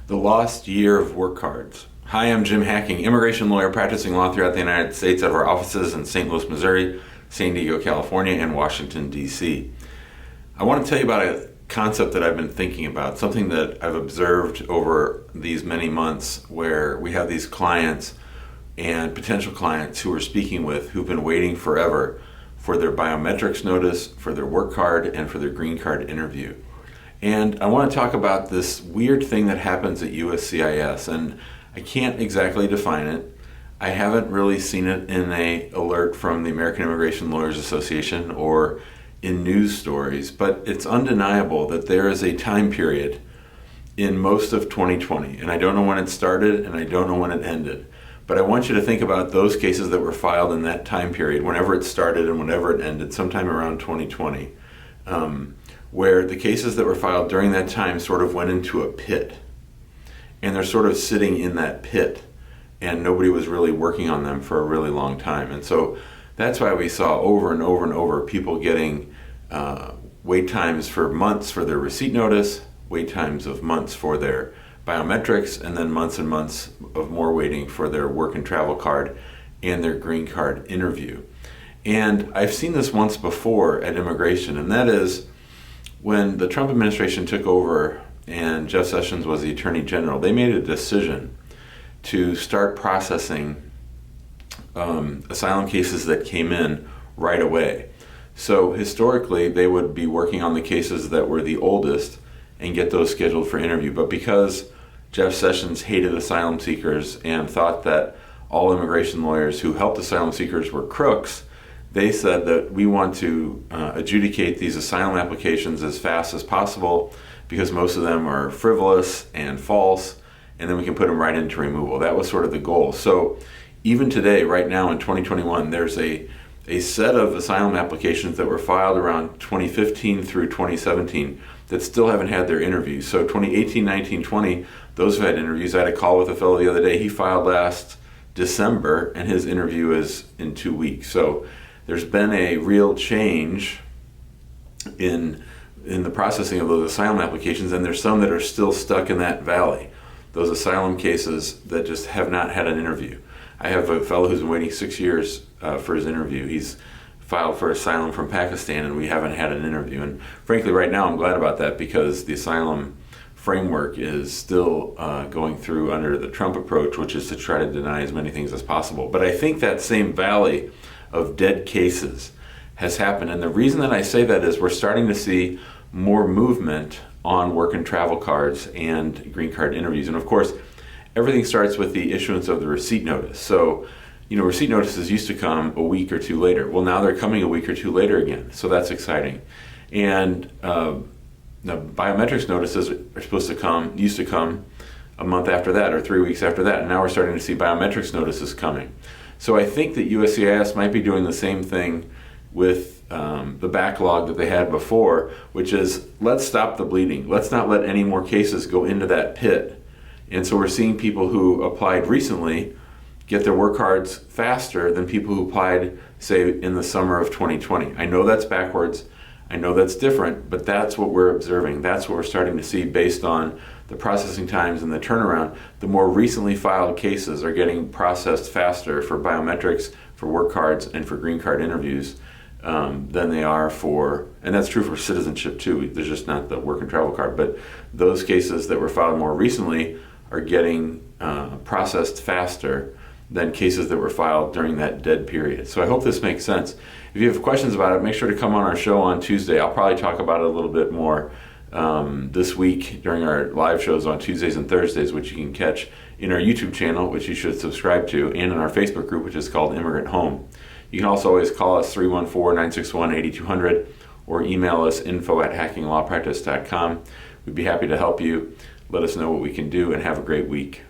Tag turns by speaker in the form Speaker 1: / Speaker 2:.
Speaker 1: The Lost Year of Work Cards. Hi, I'm Jim Hacking, immigration lawyer practicing law throughout the United States out of our offices in St. Louis, Missouri, San Diego, California, and Washington, D.C. I want to tell you about a concept that I've been thinking about, something that I've observed over these many months where we have these clients and potential clients who we're speaking with who've been waiting forever for their biometrics notice, for their work card, and for their green card interview. And I want to talk about this weird thing that happens at USCIS, and I can't exactly define it. I haven't really seen it in an alert from the American Immigration Lawyers Association or in news stories, but it's undeniable that there is a time period in most of 2020, and I don't know when it started and I don't know when it ended, but I want you to think about those cases that were filed in that time period, whenever it started and whenever it ended, sometime around 2020. Where the cases that were filed during that time sort of went into a pit, and they're sort of sitting in that pit, and nobody was really working on them for a really long time. And so that's why we saw over and over and over people getting wait times for months for their receipt notice, wait times of months for their biometrics, and then months and months of more waiting for their work and travel card and their green card interview. And I've seen this once before at immigration, and that is when the Trump administration took over and Jeff Sessions was the Attorney General, they made a decision to start processing asylum cases that came in right away. So historically, they would be working on the cases that were the oldest and get those scheduled for interview. But because Jeff Sessions hated asylum seekers and thought that all immigration lawyers who helped asylum seekers were crooks, they said that we want to adjudicate these asylum applications as fast as possible because most of them are frivolous and false, and then we can put them right into removal. That was sort of the goal. So even today, right now in 2021, there's a set of asylum applications that were filed around 2015 through 2017 that still haven't had their interviews. So 2018, 19, 20, those have had interviews. I had a call with a fellow the other day. He filed last December, and his interview is in 2 weeks. So there's been a real change in the processing of those asylum applications, and there's some that are still stuck in that valley, those asylum cases that just have not had an interview. I have a fellow who's been waiting 6 years for his interview. He's filed for asylum from Pakistan, and we haven't had an interview. And frankly, right now, I'm glad about that because the asylum framework is still going through under the Trump approach, which is to try to deny as many things as possible. But I think that same valley of dead cases has happened. And the reason that I say that is we're starting to see more movement on work and travel cards and green card interviews. And of course, everything starts with the issuance of the receipt notice. So, receipt notices used to come a week or two later. Well, now they're coming a week or two later again. So that's exciting. And the biometrics notices are used to come a month after that or 3 weeks after that. And now we're starting to see biometrics notices coming. So I think that USCIS might be doing the same thing with the backlog that they had before, which is let's stop the bleeding. Let's not let any more cases go into that pit. And so we're seeing people who applied recently get their work cards faster than people who applied, say, in the summer of 2020. I know that's backwards. I know that's different, but that's what we're observing. That's what we're starting to see based on the processing times and the turnaround. The more recently filed cases are getting processed faster for biometrics, for work cards, and for green card interviews than they are for, and that's true for citizenship too. There's just not the work and travel card, but those cases that were filed more recently are getting processed faster than cases that were filed during that dead period. So I hope this makes sense. If you have questions about it, make sure to come on our show on Tuesday. I'll probably talk about it a little bit more this week during our live shows on Tuesdays and Thursdays, which you can catch in our YouTube channel, which you should subscribe to, and in our Facebook group, which is called Immigrant Home. You can also always call us 314-961-8200 or email us info@hackinglawpractice.com. We'd be happy to help you. Let us know what we can do, and have a great week.